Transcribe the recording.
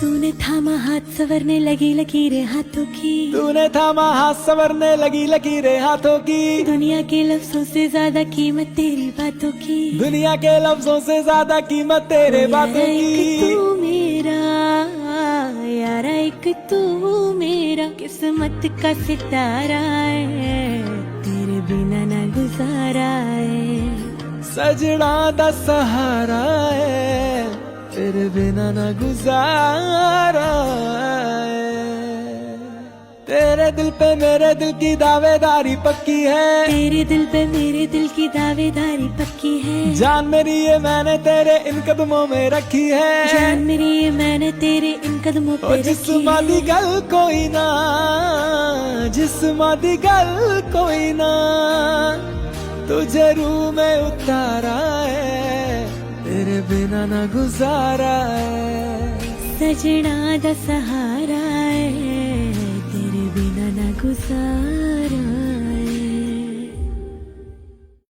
तूने थामा हाथ संवरने लगी लकीरें हाथों की, तूने थामा हाथ संवरने लगी लकीरें हाथों की। दुनिया के लफ्जों से ज्यादा कीमत तेरी बातों की, दुनिया के लफ्जों से ज्यादा कीमत तेरे बातों एक की। तू मेरा यारा, एक तू मेरा किस्मत का सितारा है, तेरे बिना ना गुजारा है। सजना दा सहारा है, तेरे बिना ना गुजारा है। तेरे दिल पे मेरे दिल की दावेदारी पक्की है, तेरे दिल पे मेरे दिल की दावेदारी पक्की है। जान मेरी ये मैंने तेरे इन कदमों में रखी है। जान मेरी ये मैंने तेरे इन कदमों पे रखी जिस्मां दी है। गल कोई ना, जिस्मां दी गल कोई ना, तुझे रूह में उतारा है, तेरे बिना ना गुजारा है। सजना दा सहारा है, तेरे बिना ना गुजारा।